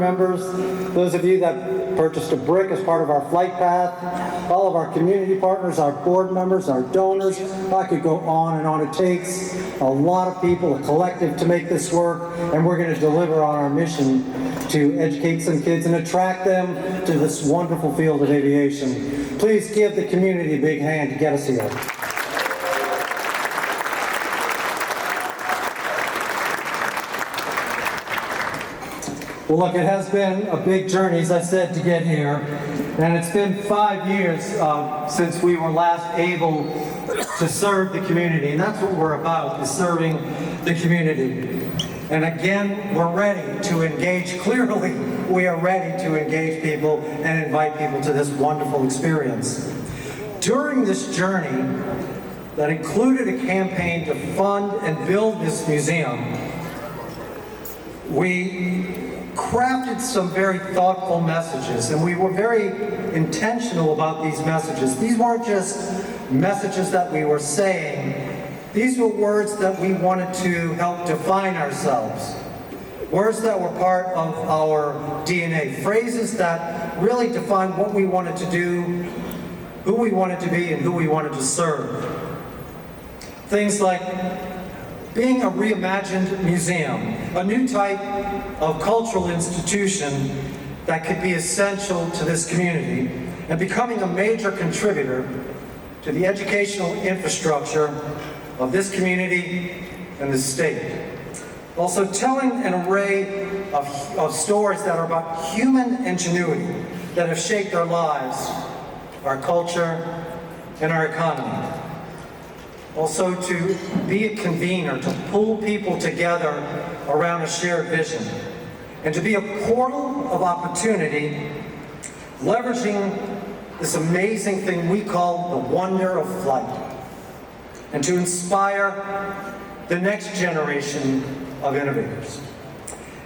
members, those of you that purchased a brick as part of our flight path, all of our community partners, our board members, our donors. I could go on and on. It takes a lot of people, a collective, to make this work, and we're going to deliver on our mission to educate some kids and attract them to this wonderful field of aviation. Please give the community a big hand to get us here. Well, look, it has been a big journey, as I said, to get here. And it's been 5 years since we were last able to serve the community. And that's what we're about, is serving the community. And again, we're ready to engage. Clearly, we are ready to engage people and invite people to this wonderful experience. During this journey that included a campaign to fund and build this museum, we crafted some very thoughtful messages, and we were very intentional about these messages. These weren't just messages that we were saying. These were words that we wanted to help define ourselves. Words that were part of our DNA. Phrases that really defined what we wanted to do, who we wanted to be, and who we wanted to serve. Things like being a reimagined museum, a new type of cultural institution that could be essential to this community, and becoming a major contributor to the educational infrastructure of this community and the state. Also telling an array of stories that are about human ingenuity that have shaped our lives, our culture, and our economy. Also to be a convener, to pull people together around a shared vision, and to be a portal of opportunity, leveraging this amazing thing we call the wonder of flight, and to inspire the next generation of innovators.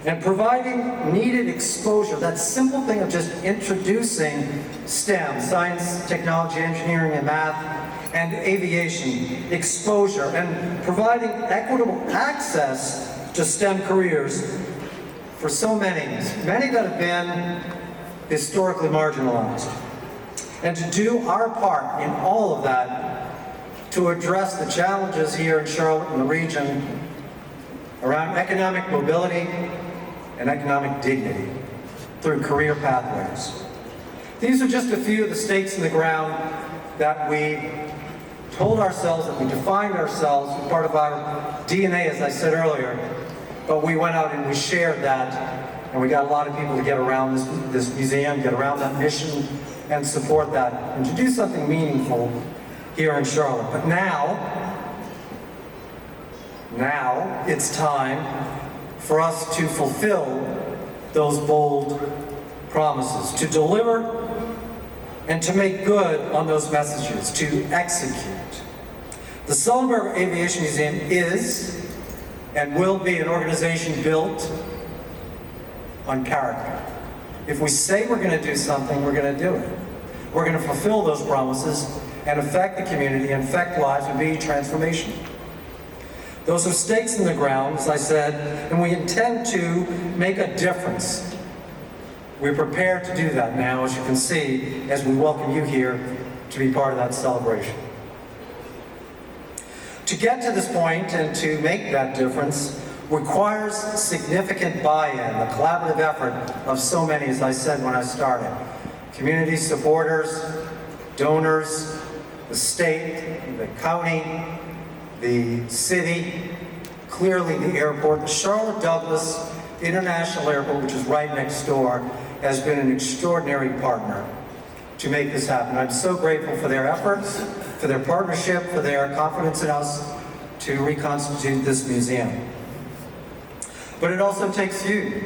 And providing needed exposure, that simple thing of just introducing STEM, science, technology, engineering, and math, and aviation exposure, and providing equitable access to STEM careers for so many that have been historically marginalized. And to do our part in all of that to address the challenges here in Charlotte and the region around economic mobility and economic dignity through career pathways. These are just a few of the stakes in the ground that we told ourselves, that we defined ourselves as part of our DNA, as I said earlier, but we went out and we shared that, and we got a lot of people to get around this museum, get around that mission, and support that, and to do something meaningful here in Charlotte. But now it's time for us to fulfill those bold promises, to deliver and to make good on those messages, to execute. The Sullenberger Aviation Museum is and will be an organization built on character. If we say we're going to do something, we're going to do it. We're going to fulfill those promises and affect the community and affect lives and be transformation. Those are stakes in the ground, as I said, and we intend to make a difference. We're prepared to do that now, as you can see, as we welcome you here to be part of that celebration. To get to this point and to make that difference requires significant buy-in, the collaborative effort of so many, as I said when I started. Community supporters, donors, the state, the county, the city, clearly the airport. The Charlotte Douglas International Airport, which is right next door, has been an extraordinary partner to make this happen. I'm so grateful for their efforts, for their partnership, for their confidence in us to reconstitute this museum. But it also takes you,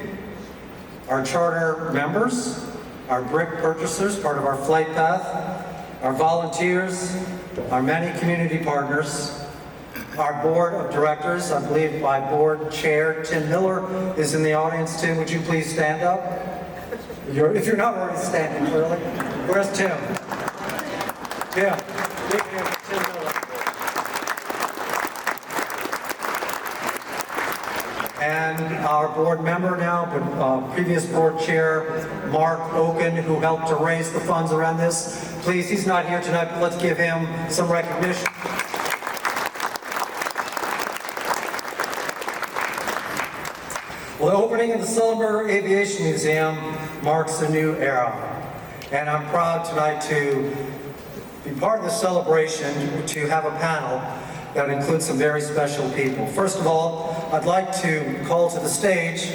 our charter members, our brick purchasers, part of our flight path, our volunteers, our many community partners, our board of directors. I believe my board chair, Tim Miller, is in the audience. Tim, would you please stand up? If you're not already standing, clearly. Where's Tim? Tim. Tim Miller. And and our board member now, but previous board chair, Mark Oken, who helped to raise the funds around this. Please, he's not here tonight, but let's give him some recognition. Well, the opening of the Sullenberger Aviation Museum marks a new era, and I'm proud tonight to be part of the celebration, to have a panel that includes some very special people. First of all, I'd like to call to the stage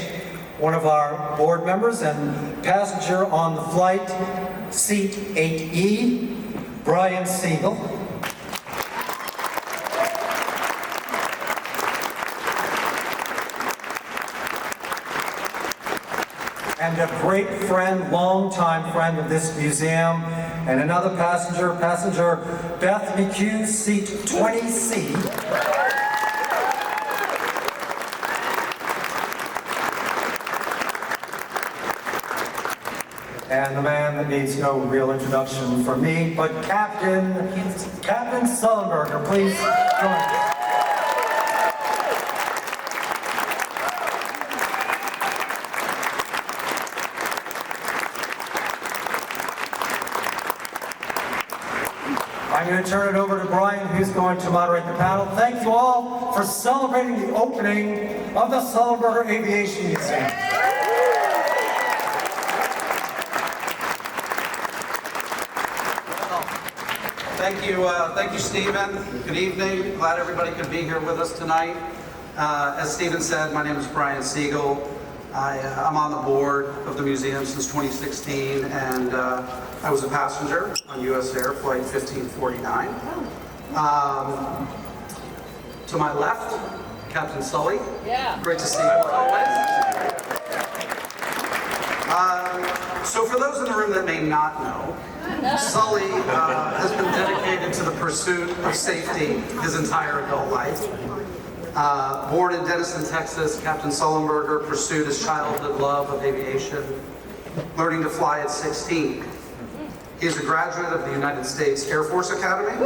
one of our board members and passenger on the flight, seat 8E, Brian Siegel. And a great friend, longtime friend of this museum, and another passenger Beth McHugh, seat 20C. And the man that needs no real introduction from me, but Captain Sullenberger, please join us. I'm going to turn it over to Brian, who's going to moderate the panel. Thank you all for celebrating the opening of the Sullenberger Aviation Museum. Thank you, Stephen. Good evening. Glad everybody could be here with us tonight. As Stephen said, my name is Brian Siegel. I'm on the board of the museum since 2016, and I was a passenger on US Air Flight 1549. To my left, Captain Sully. Yeah. Great to see you as always. So for those in the room that may not know, Sully has been dedicated to the pursuit of safety his entire adult life. Born in Denison, Texas, Captain Sullenberger pursued his childhood love of aviation, learning to fly at 16. He is a graduate of the United States Air Force Academy.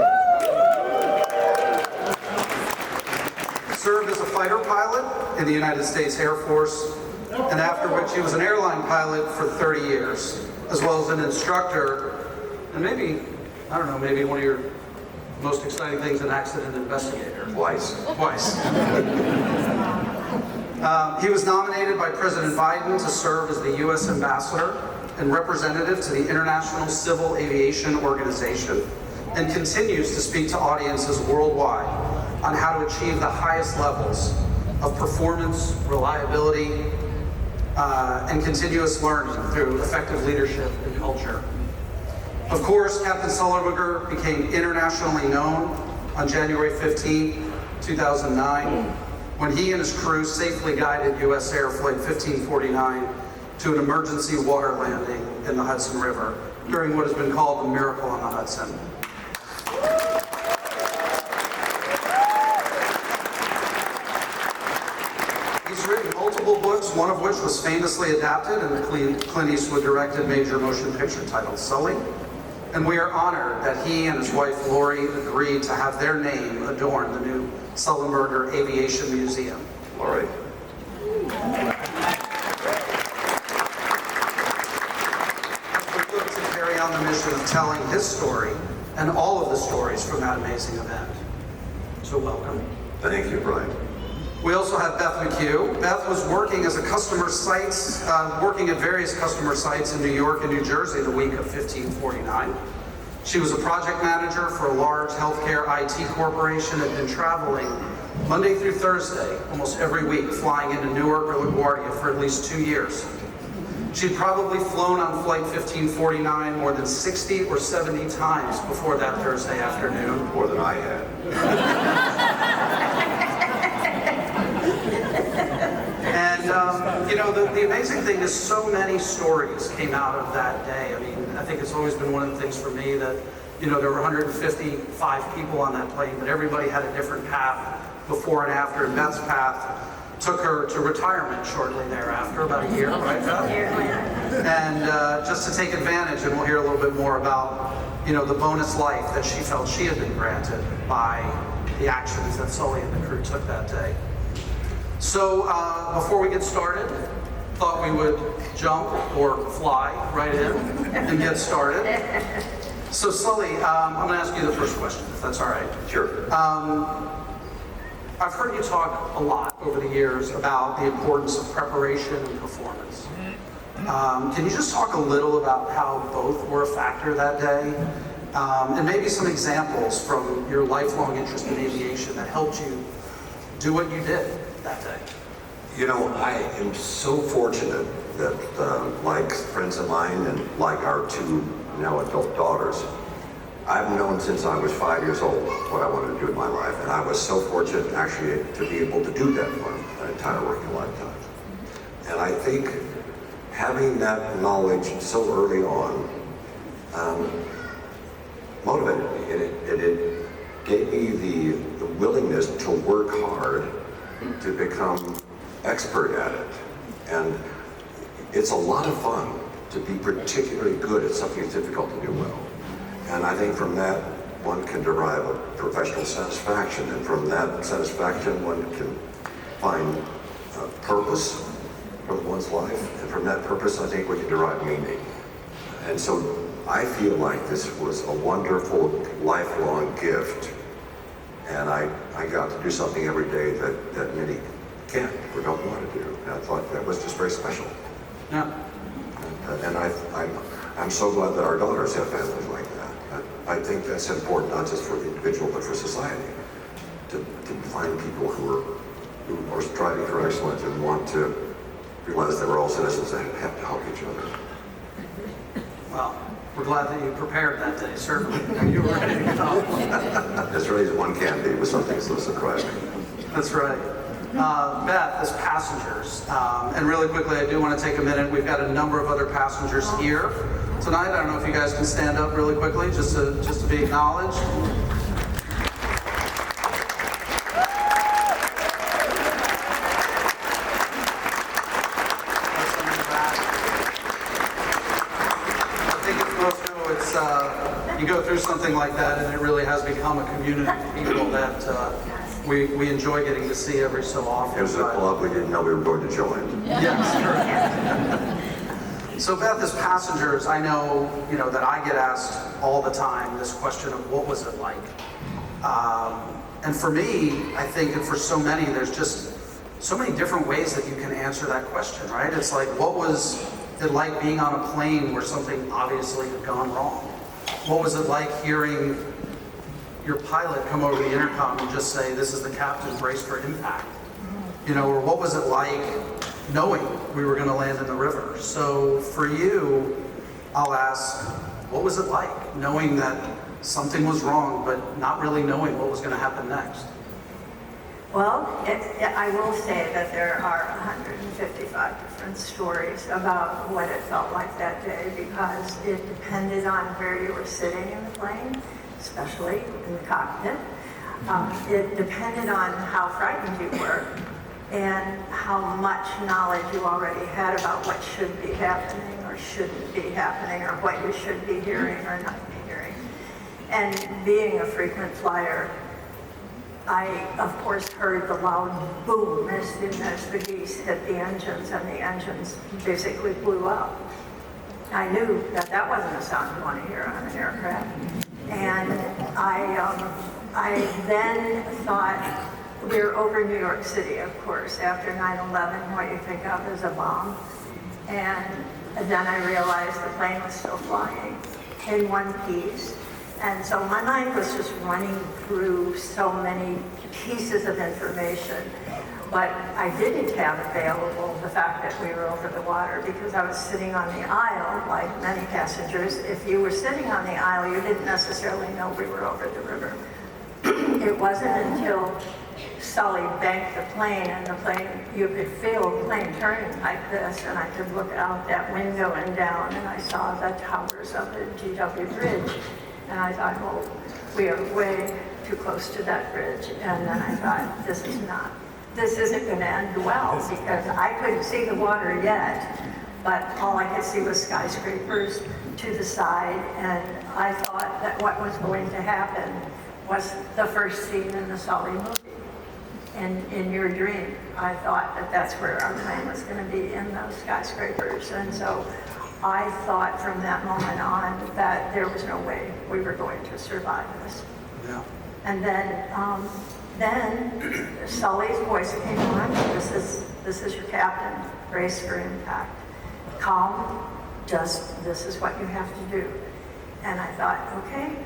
Served as a fighter pilot in the United States Air Force, and after which he was an airline pilot for 30 years, as well as an instructor, and maybe one of your most exciting things, an accident investigator. Twice. He was nominated by President Biden to serve as the U.S. Ambassador and representative to the International Civil Aviation Organization, and continues to speak to audiences worldwide on how to achieve the highest levels of performance, reliability, and continuous learning through effective leadership and culture. Of course, Captain Sullenberger became internationally known on January 15, 2009, when he and his crew safely guided US Air Flight 1549 to an emergency water landing in the Hudson River during what has been called the Miracle on the Hudson. He's written multiple books, one of which was famously adapted in the Clint Eastwood directed major motion picture titled Sully. And we are honored that he and his wife Lori agreed to have their name adorn the new Sullenberger Aviation Museum. Lori. As we look to carry on the mission of telling his story and all of the stories from that amazing event. So welcome. Thank you, Brian. We also have Beth McHugh. Beth was working as a customer sites, working at various customer sites in New York and New Jersey the week of 1549. She was a project manager for a large healthcare IT corporation and had been traveling Monday through Thursday, almost every week, flying into Newark or LaGuardia for at least 2 years. She'd probably flown on Flight 1549 more than 60 or 70 times before that Thursday afternoon. More than I had. And, you know, the amazing thing is so many stories came out of that day. I mean, I think it's always been one of the things for me that, you know, there were 155 people on that plane, but everybody had a different path before and after. And Beth's path took her to retirement shortly thereafter, about a year, right, Beth? And just to take advantage, and we'll hear a little bit more about, you know, the bonus life that she felt she had been granted by the actions that Sully and the crew took that day. So before we get started, thought we would jump or fly right in and get started. So Sully, I'm going to ask you the first question, if that's all right. Sure. I've heard you talk a lot over the years about the importance of preparation and performance. Can you just talk a little about how both were a factor that day? And maybe some examples from your lifelong interest in aviation that helped you do what you did that day. You know, I am so fortunate that, like friends of mine and like our two now adult daughters, I've known since I was 5 years old what I wanted to do in my life, and I was so fortunate actually to be able to do that for an entire working lifetime. And I think having that knowledge so early on motivated me, and it gave me the willingness to work hard to become expert at it. And it's a lot of fun to be particularly good at something that's difficult to do well. And I think from that, one can derive a professional satisfaction, and from that satisfaction, one can find purpose from one's life, and from that purpose, I think we can derive meaning. And so I feel like this was a wonderful, lifelong gift, and I got to do something every day that many can't or don't want to do. And I thought that was just very special. Yeah. And I'm so glad that our daughters have families like that. I think that's important, not just for the individual, but for society, to find people who are striving for excellence and want to realize that we're all citizens and have to help each other. Well, we're glad that you prepared that day, certainly. And you were ready to go. As ready as one can be with something so surprising. That's right. Beth, as passengers, and really quickly, I do want to take a minute. We've got a number of other passengers here tonight. I don't know if you guys can stand up really quickly just to be acknowledged. I think it's most know it's you go through something like that, and it really has become a community of people that we enjoy getting to see every so often. It was a club we didn't know we were going to join. Yes, correct. So Beth, as passengers, I know that I get asked all the time this question of what was it like? And for me, I think, and for so many, there's just so many different ways that you can answer that question, right? It's like, what was it like being on a plane where something obviously had gone wrong? What was it like hearing your pilot come over the intercom and just say, "This is the captain, brace for impact"? Or what was it like knowing we were going to land in the river? So for you, I'll ask, what was it like knowing that something was wrong, but not really knowing what was going to happen next? Well, I will say that there are 155 different stories about what it felt like that day, because it depended on where you were sitting in the plane, especially in the cockpit. It depended on how frightened you were and how much knowledge you already had about what should be happening or shouldn't be happening, or what you should be hearing or not be hearing. And being a frequent flyer, I, of course, heard the loud boom as soon as the geese hit the engines, and the engines basically blew up. I knew that that wasn't a sound you want to hear on an aircraft. And I then thought, we were over New York City, of course, after 9/11, what you think of as a bomb. And then I realized the plane was still flying in one piece. And so my mind was just running through so many pieces of information. But I didn't have available the fact that we were over the water, because I was sitting on the aisle, like many passengers. If you were sitting on the aisle, you didn't necessarily know we were over the river. It wasn't until Sully banked the plane, and the plane, you could feel the plane turning like this, and I could look out that window and down, and I saw the towers of the GW Bridge. And I thought, oh, we are way too close to that bridge. And then I thought, this isn't going to end well, because I couldn't see the water yet, but all I could see was skyscrapers to the side, and I thought that what was going to happen was the first scene in the Sully movie. in your dream, I thought that that's where our plane was going to be, in those skyscrapers. And so I thought from that moment on that there was no way we were going to survive this. Yeah. And then Sully's voice came on. This is your captain. Brace for impact. Calm. This is what you have to do. And I thought, okay,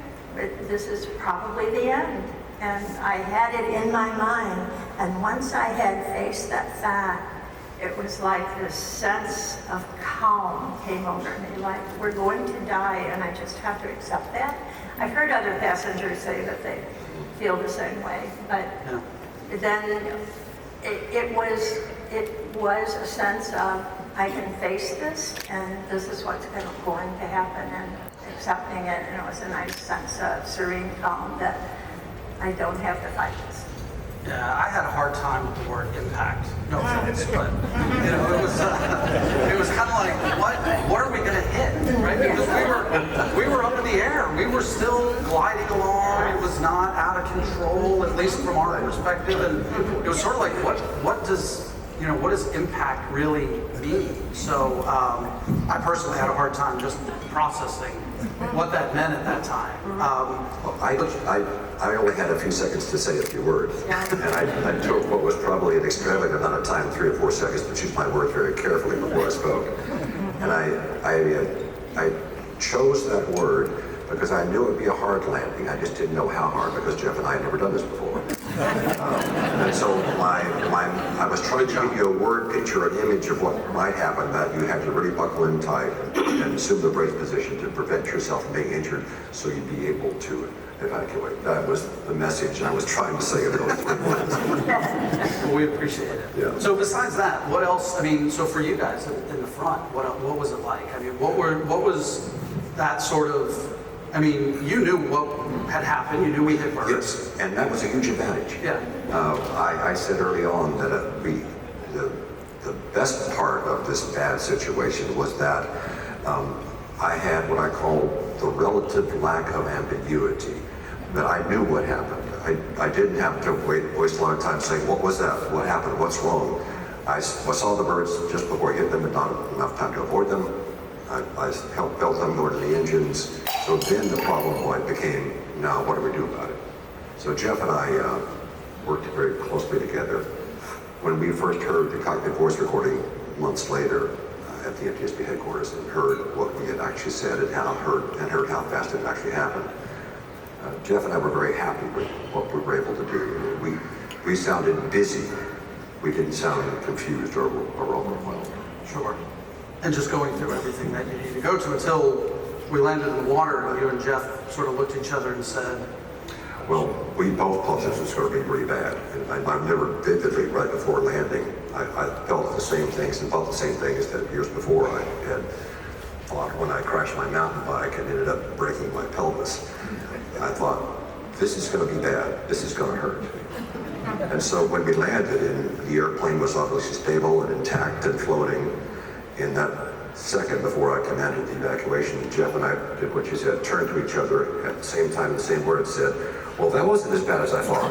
this is probably the end. And I had it in my mind. And once I had faced that fact, it was like this sense of calm came over me, like we're going to die and I just have to accept that. I've heard other passengers say that they feel the same way, but then it was a sense of I can face this and this is what's going to happen, and accepting it. And it was a nice sense of serene calm that I don't have to fight this. Yeah, I had a hard time with the word impact. No offense, but you know, it was kind of like, what are we going to hit, right? Because we were up in the air. We were still gliding along. It was not out of control, at least from our perspective. And it was sort of like, what does impact really mean? So I personally had a hard time just processing what that meant at that time. I only had a few seconds to say a few words, and I took what was probably an extravagant amount of time, 3 or 4 seconds, to choose my words very carefully before I spoke. And I chose that word because I knew it would be a hard landing. I just didn't know how hard, because Jeff and I had never done this before. And so I was trying to give you a word picture, an image of what might happen, that you had to really buckle in tight and assume the brace position to prevent yourself from being injured, so you'd be able to evacuate. That was the message I was trying to say in those 3 words. Well, we appreciate it. Yeah. So besides that, what else? I mean, so for you guys in the front, what was it like? I mean, what was that sort of? I mean, you knew what had happened. You knew we had burned. Yes, and that was a huge advantage. Yeah. I said early on that the best part of this bad situation was that I had what I call the relative lack of ambiguity, that I knew what happened. I didn't have to waste a lot of time saying, what was that? What happened? What's wrong? I saw the birds just before I hit them, but not enough time to avoid them. I helped build them, go to the engines. So then the problem point became, now what do we do about it? So Jeff and I worked very closely together. When we first heard the cockpit voice recording months later at the NTSB headquarters, and heard what we had actually said and heard how fast it actually happened, Jeff and I were very happy with what we were able to do. We sounded busy. We didn't sound confused or overwhelmed. Sure. And just going through everything that you need to go to until we landed in the water, and you and Jeff sort of looked at each other and said, well, we both thought this was going to be pretty bad. And I remember vividly right before landing, I felt the same things and thought the same things that years before I had thought when I crashed my mountain bike and ended up breaking my pelvis. And I thought, this is going to be bad. This is going to hurt. And so when we landed, and the airplane was obviously stable and intact and floating, in that second before I commanded the evacuation, Jeff and I did what you said, turned to each other at the same time, the same words, said, well, that wasn't as bad as I thought.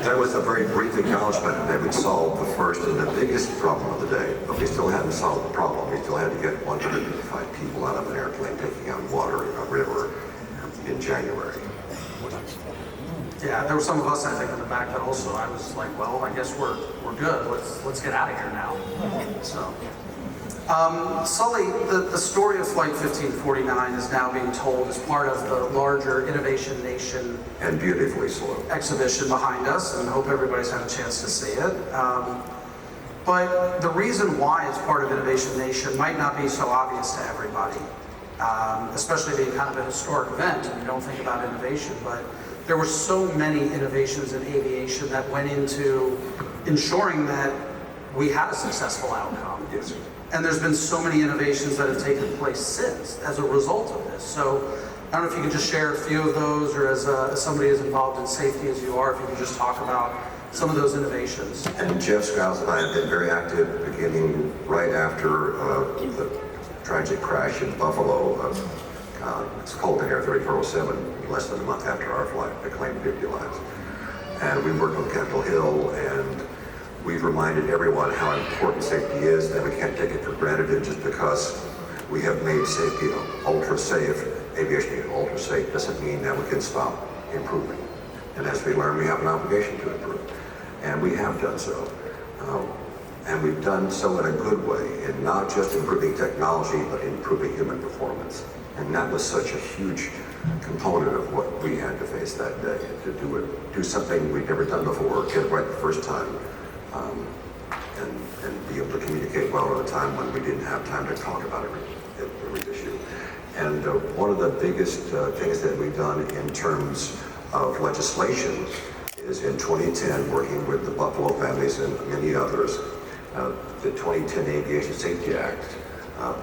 That was a very brief acknowledgement that we'd solved the first and the biggest problem of the day, but we still hadn't solved the problem. We still had to get 155 people out of an airplane taking out water in a river in January. yeah, there were some of us, I think, in the back that also, I was like, well, I guess we're good. Let's get out of here now. So, Sully, the story of Flight 1549 is now being told as part of the larger Innovation Nation And beautifully so. exhibition behind us, and I hope everybody's had a chance to see it. But the reason why it's part of Innovation Nation might not be so obvious to everybody, especially being kind of a historic event, and you don't think about innovation, but there were so many innovations in aviation that went into ensuring that we had a successful outcome. Yes. And there's been so many innovations that have taken place since as a result of this. So I don't know if you can just share a few of those, or as somebody as involved in safety as you are, if you can just talk about some of those innovations. And Jeff Strauss and I have been very active beginning right after the tragic crash in Buffalo. It's called the Air 3407. less than a month after our flight that claimed 50 lives. And we worked on Capitol Hill, and we've reminded everyone how important safety is, that we can't take it for granted. And just because we have made safety ultra safe, aviation ultra safe, doesn't mean that we can stop improving. And as we learn, we have an obligation to improve. And we have done so. And we've done so in a good way, in not just improving technology, but improving human performance. And that was such a huge component of what we had to face that day, to do something we'd never done before, get it right the first time, and be able to communicate well at a time when we didn't have time to talk about every issue. And one of the biggest things that we've done in terms of legislation is in 2010, working with the Buffalo families and many others, the 2010 Aviation Safety Act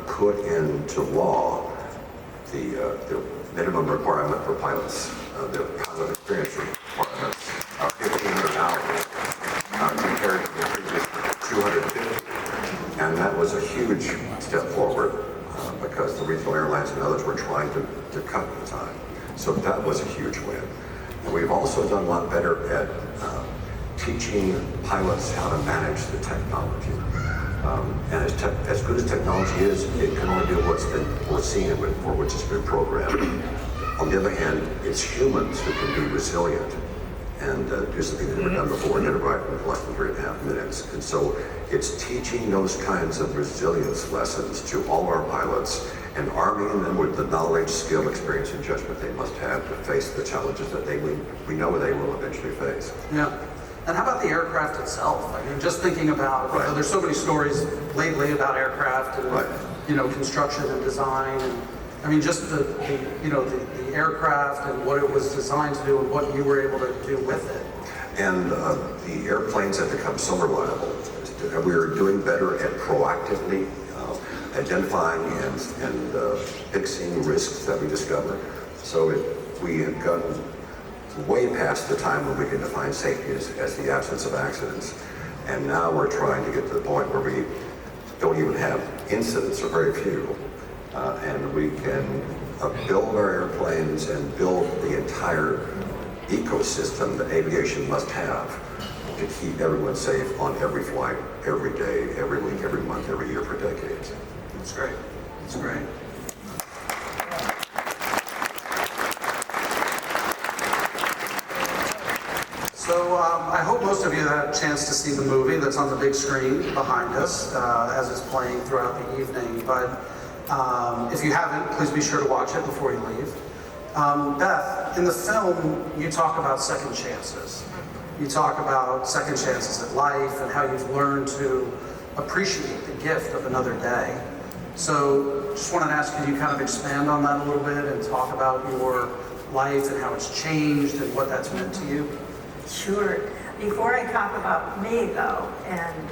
put into law the minimum requirement for pilots, the pilot experience requirements of 1,500 hours compared to the previous 250. And that was a huge step forward because the regional airlines and others were trying to cut the time. So that was a huge win. And we've also done a lot better at teaching pilots how to manage the technology. And as good as technology is, it can only do what's been foreseen and for which it's been programmed. On the other hand, it's humans who can be resilient and do something they've never done before and get it right in less than 3.5 minutes. And so it's teaching those kinds of resilience lessons to all our pilots and arming them with the knowledge, skill, experience, and judgment they must have to face the challenges that we know they will eventually face. Yeah. And how about the aircraft itself? I mean, just thinking about, Right. there's so many stories lately about aircraft and, Right. construction and design. And I mean, just the aircraft and what it was designed to do and what you were able to do with it. And the airplanes have become so reliable. We're doing better at proactively identifying and fixing risks that we discover. So we have gotten way past the time when we can define safety as the absence of accidents. And now we're trying to get to the point where we don't even have incidents, or very few. And we can build our airplanes and build the entire ecosystem that aviation must have to keep everyone safe on every flight, every day, every week, every month, every year for decades. That's great. That's great. So I hope most of you had a chance to see the movie that's on the big screen behind us as it's playing throughout the evening. But if you haven't, please be sure to watch it before you leave. Beth, in the film, you talk about second chances. You talk about second chances at life and how you've learned to appreciate the gift of another day. So just wanted to ask, could you kind of expand on that a little bit and talk about your life and how it's changed and what that's meant to you? Sure. Before I talk about me, though, and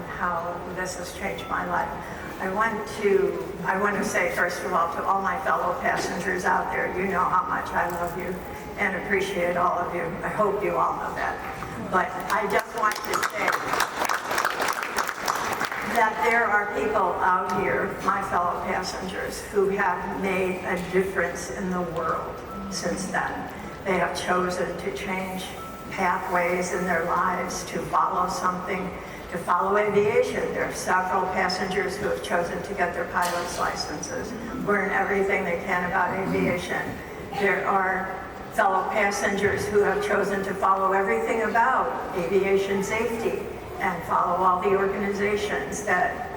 how this has changed my life, I want to say, first of all, to all my fellow passengers out there, you know how much I love you and appreciate all of you. I hope you all know that. But I just want to say that there are people out here, my fellow passengers, who have made a difference in the world since then. They have chosen to change pathways in their lives, to follow something, to follow aviation. There are several passengers who have chosen to get their pilot's licenses, learn everything they can about aviation. There are fellow passengers who have chosen to follow everything about aviation safety and follow all the organizations that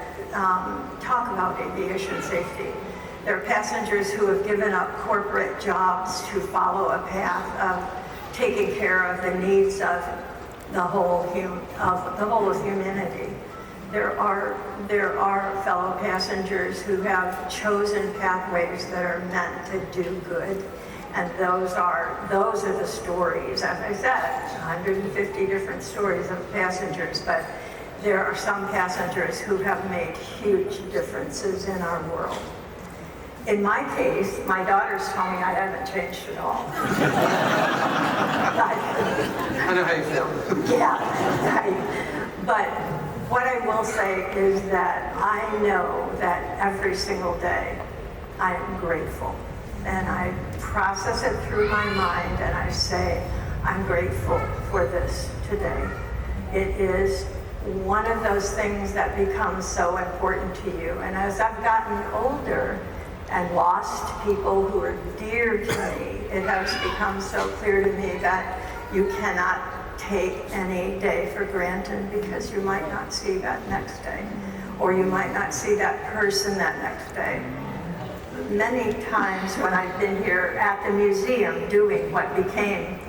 talk about aviation safety. There are passengers who have given up corporate jobs to follow a path of taking care of the needs of the whole of humanity. There are fellow passengers who have chosen pathways that are meant to do good, and those are the stories. As I said, 150 different stories of passengers, but there are some passengers who have made huge differences in our world. In my case, my daughters tell me I haven't changed at all. I know how you feel. Yeah, right. But what I will say is that I know that every single day I am grateful and I process it through my mind and I say, I'm grateful for this today. It is one of those things that becomes so important to you. And as I've gotten older and lost people who are dear to me, it has become so clear to me that you cannot take any day for granted because you might not see that next day, or you might not see that person that next day. Many times when I've been here at the museum doing what became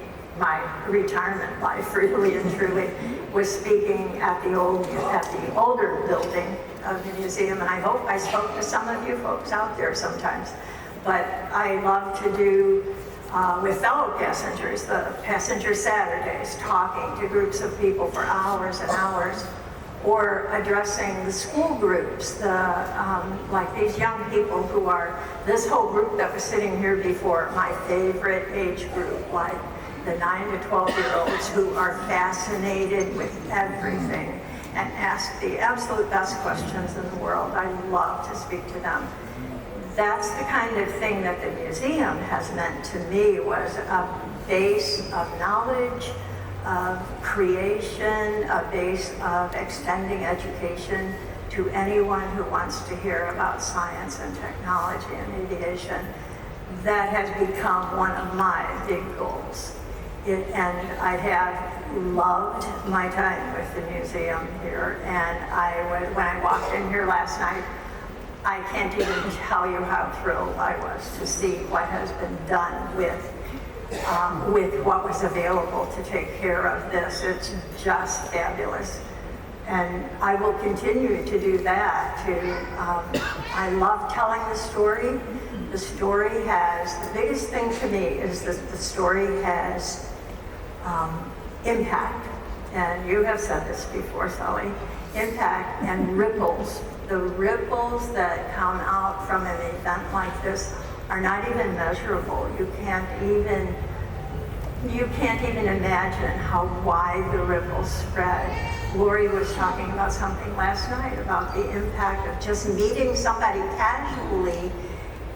my retirement life, really and truly, was speaking at the older building of the museum, and I hope I spoke to some of you folks out there sometimes. But I love to do with fellow passengers, the Passenger Saturdays, talking to groups of people for hours and hours, or addressing the school groups, like these young people who are, this whole group that was sitting here before, my favorite age group, like the 9 to 12-year-olds who are fascinated with everything and ask the absolute best questions in the world. I love to speak to them. That's the kind of thing that the museum has meant to me, was a base of knowledge, of creation, a base of extending education to anyone who wants to hear about science and technology and aviation. That has become one of my big goals. And I have loved my time with the museum here. And when I walked in here last night, I can't even tell you how thrilled I was to see what has been done with what was available to take care of this. It's just fabulous. And I will continue to do that too. I love telling the story. The story has, the biggest thing to me is that the story has impact. And you have said this before, Sully, impact and ripples. The ripples that come out from an event like this are not even measurable. You can't even imagine how wide the ripples spread. Lori was talking about something last night about the impact of just meeting somebody casually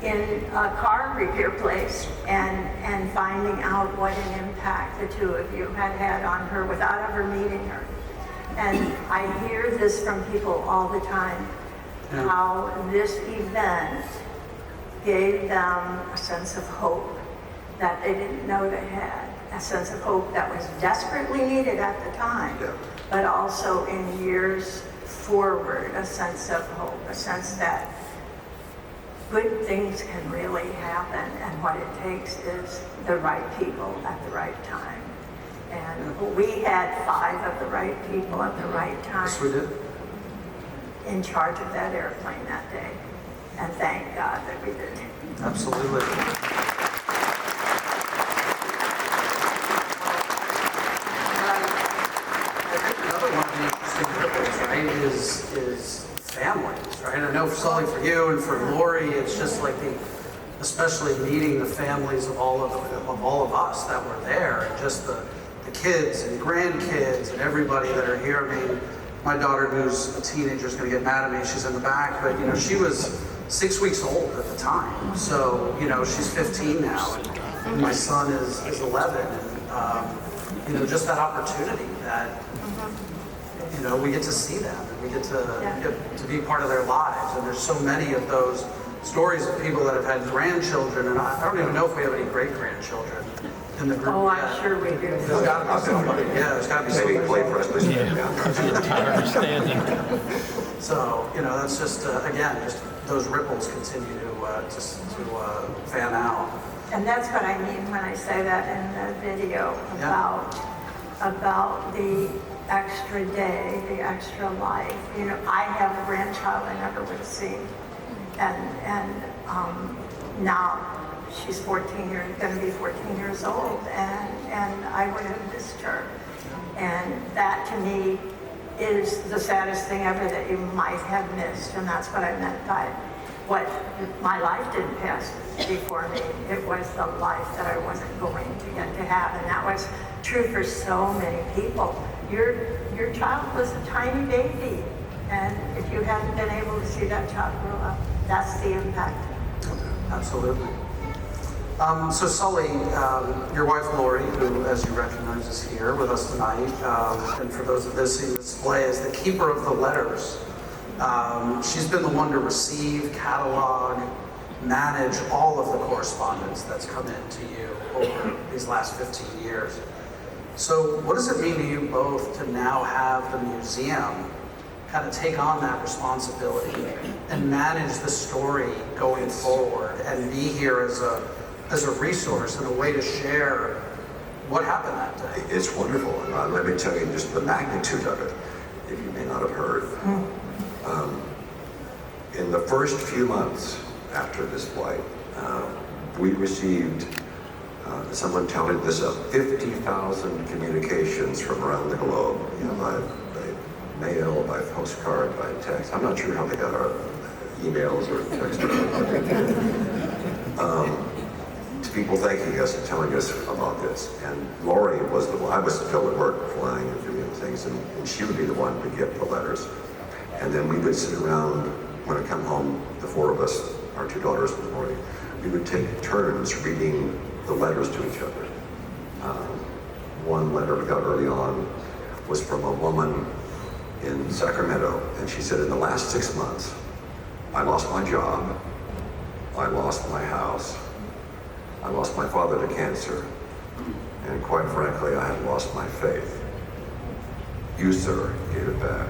in a car repair place and finding out what an impact the two of you had on her without ever meeting her. And I hear this from people all the time, how this event gave them a sense of hope that they didn't know they had, a sense of hope that was desperately needed at the time, but also in years forward, a sense of hope, a sense that good things can really happen, and what it takes is the right people at the right time. And we had 5 of the right people at the right time. Yes, we did. In charge of that airplane that day. And thank God that we did. Absolutely. I think another one of the interesting ripples, right, is families, right? I know, Sully, for you and for Lori, it's just like especially meeting the families of all of us that were there, and just the kids and grandkids and everybody that are here. I mean, my daughter, who's a teenager, is going to get mad at me. She's in the back, but she was 6 weeks old at the time. So she's 15 now, and my son is 11. And just that opportunity that we get to see them, and we get to be part of their lives. And there's so many of those stories of people that have had grandchildren, and I don't even know if we have any great-grandchildren in the group. Oh, I'm sure we do. There's got to be somebody. Yeah, there's got to be somebody. Maybe play for us, please. Understanding. So, that's just, again, just those ripples continue to fan out. And that's what I mean when I say that in the video about the extra day, the extra life. I have a grandchild I never would have seen. And now she's 14 years, going to be 14 years old, and I would have missed her. And that to me is the saddest thing ever, that you might have missed. And that's what I meant by what my life didn't pass before me. It was the life that I wasn't going to get to have. And that was true for so many people. Your child was a tiny baby. And if you hadn't been able to see that child grow up, that's the impact. Absolutely. So Sully, your wife Lori, who, as you recognize, is here with us tonight, and for those of this seeing the display, is the keeper of the letters. She's been the one to receive, catalog, manage all of the correspondence that's come in to you over these last 15 years. So what does it mean to you both to now have the museum kind of take on that responsibility and manage the story going forward and be here as a resource and a way to share what happened that day? It's wonderful, and let me tell you just the magnitude of it, if you may not have heard. In the first few months after this flight, we received someone telling us of 50,000 communications from around the globe, by mail, by postcard, by text. I'm not sure how they got our emails or text. People thanking us and telling us about this. And Lori was the one, I was still at work flying and doing things, and she would be the one to get the letters. And then we would sit around, when I come home, the four of us, our two daughters in the morning, we would take turns reading the letters to each other. One letter we got early on was from a woman in Sacramento, and she said, in the last 6 months, I lost my job, I lost my house, I lost my father to cancer, and quite frankly, I had lost my faith. You, sir, gave it back.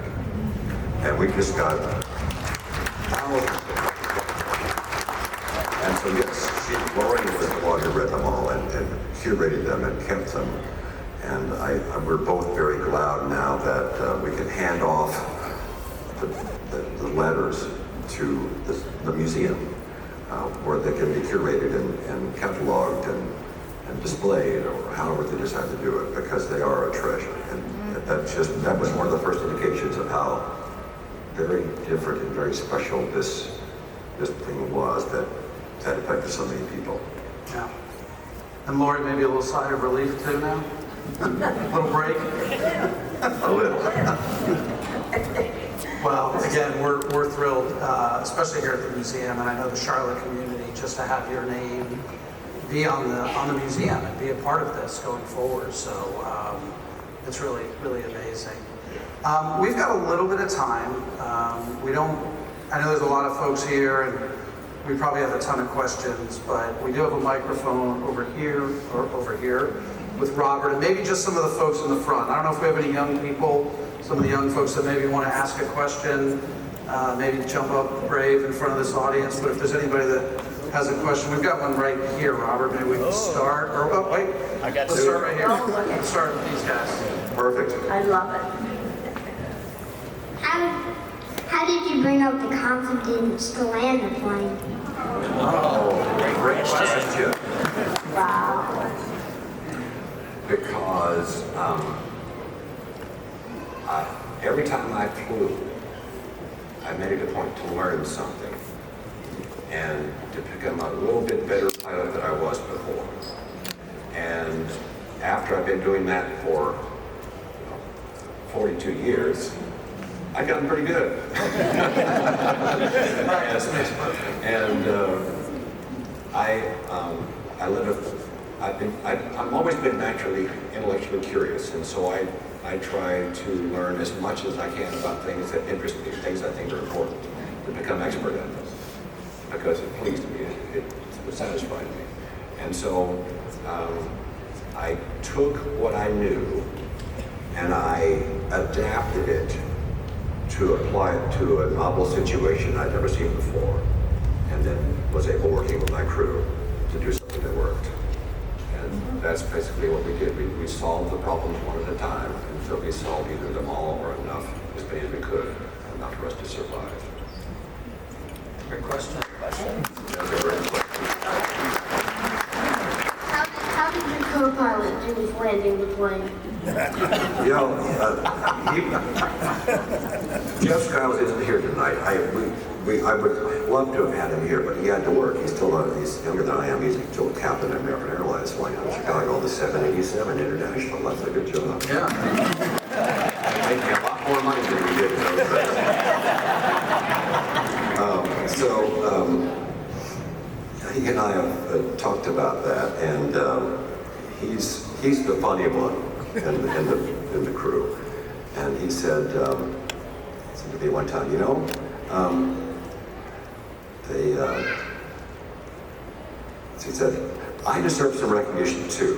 And we just got thousands of them. And so yes, Lori was the one who read them all and curated them and kept them. And we're both very glad now that we can hand off the letters to the museum, where they can be curated and cataloged and displayed, or however they decide to do it, because they are a treasure. And that was one of the first indications of how very different and very special this thing was that affected so many people. Yeah. And Lori, maybe a little sigh of relief too now? A little break? A little. Well, again, we're thrilled, especially here at the museum, and I know the Charlotte community, just to have your name be on the museum and be a part of this going forward. So it's really, really amazing. We've got a little bit of time. I know there's a lot of folks here, and we probably have a ton of questions, but we do have a microphone over here with Robert, and maybe just some of the folks in the front. I don't know if we have any young people, some of the young folks that maybe want to ask a question, maybe jump up brave in front of this audience, but if there's anybody that has a question, we've got one right here, Robert. Maybe we can start, or wait, let's start right here. Let's start with these guys. Perfect. I love it. How did you bring up the confidence to land the plane? Oh, great question. Wow. Because every time I flew, I made it a point to learn something and to become a little bit better pilot than I was before. And after I've been doing that for 42 years, I've gotten pretty good. I've always been naturally intellectually curious, and so I try to learn as much as I can about things that interest me, things I think are important, to become expert at them, because it pleased me, it satisfied me. And so I took what I knew and I adapted it to apply it to a novel situation I'd never seen before, and then was able, working with my crew, to do something that worked. And that's basically what we did. We solved the problems one at a time until we solved either them all or enough, as many as we could, enough for us to survive. Great question. That's a great question. How did your co-pilot do with landing the plane? Jeff Skiles isn't here tonight. I would love to have had him here, but he had to work. He's younger than I am. He's still a captain at American Airlines flying out of Chicago, the 787 International. That's a good job. Yeah. Making a lot more money than we did in those days. he and I have talked about that, and he's the funny one in the crew. And he said to me one time, you know, he said, I deserve some recognition too,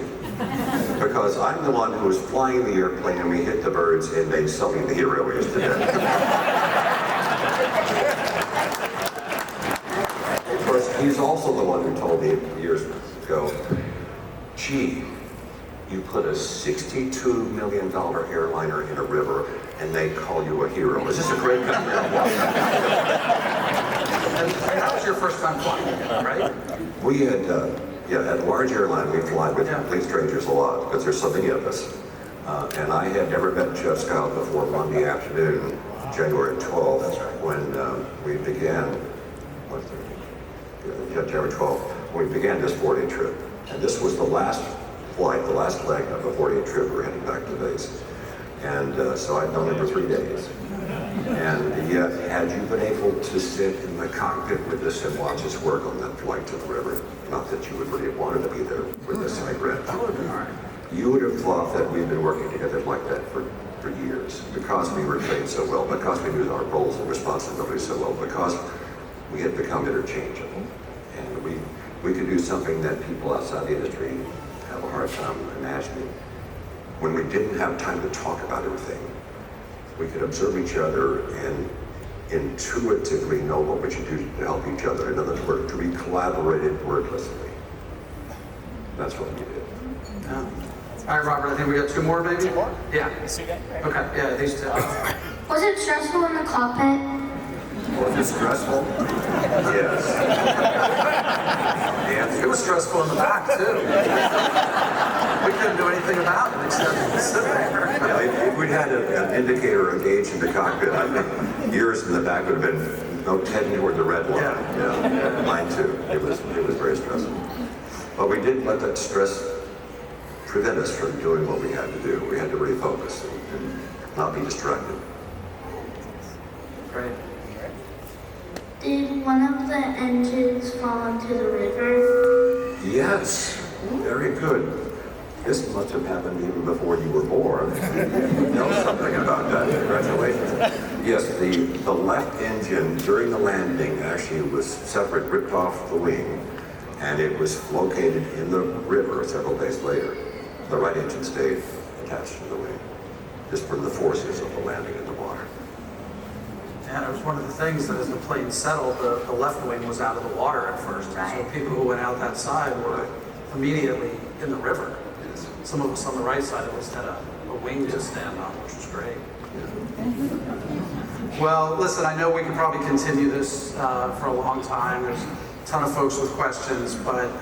because I'm the one who was flying the airplane and we hit the birds and made Sully the hero yesterday. Of course, he's also the one who told me years ago, gee, you put a $62 million airliner in a river and they call you a hero. Is this a great country? And that was your first time flying again, right? We had, at a large airline, we fly with complete strangers a lot because there's so many of us. And I had never met Jeff Scott before Monday afternoon, January 12th, when we began, January 12th, when we began this 4-day trip. And this was the last flight, the last leg of a 4-day trip. We're heading back to base. And so I'd known him for 3 days. And yet, had you been able to sit in the cockpit with us and watch us work on that flight to the river, not that you would really have wanted to be there with us, I read, you would have thought that we'd been working together like that for years, because we were trained so well, because we knew our roles and responsibilities so well, because we had become interchangeable. And we could do something that people outside the industry have a hard time imagining. When we didn't have time to talk about everything, we could observe each other and intuitively know what we should do to help each other. In other words, we collaborated wordlessly. That's what we did. Yeah. All right, Robert, I think we got 2 more, maybe? 2 more? Yeah. Okay, yeah, these 2. Was it stressful in the cockpit? Was it stressful? Yes. It was stressful in the back, too. We couldn't do anything about it except sit there. Yeah, if we'd had an indicator engaged in the cockpit, I think yours in the back would have been heading toward the red line. Yeah. Mine too. It was very stressful. But we didn't let that stress prevent us from doing what we had to do. We had to refocus and not be distracted. Great. Did one of the engines fall into the river? Yes, very good. This must have happened even before you were born. You know something about that. Congratulations. Yes, the left engine during the landing actually was separate, ripped off the wing, and it was located in the river several days later. The right engine stayed attached to the wing, just from the forces of the landing in the water. And it was one of the things that as the plane settled, the left wing was out of the water at first. And so people who went out that side were immediately in the river. Some of us on the right side at least had a wing to stand on, which was great. Well, listen, I know we could probably continue this for a long time. There's a ton of folks with questions, but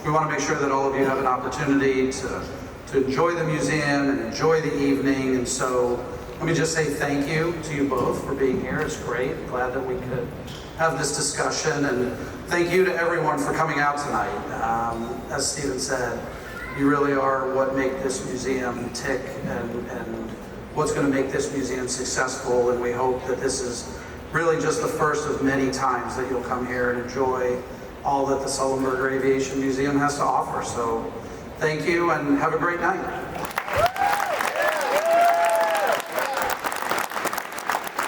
we want to make sure that all of you have an opportunity to enjoy the museum and enjoy the evening. And so let me just say thank you to you both for being here. It's great. Glad that we could have this discussion. And thank you to everyone for coming out tonight. As Stephen said, you really are what make this museum tick and what's going to make this museum successful. And we hope that this is really just the first of many times that you'll come here and enjoy all that the Sullenberger Aviation Museum has to offer. So thank you and have a great night.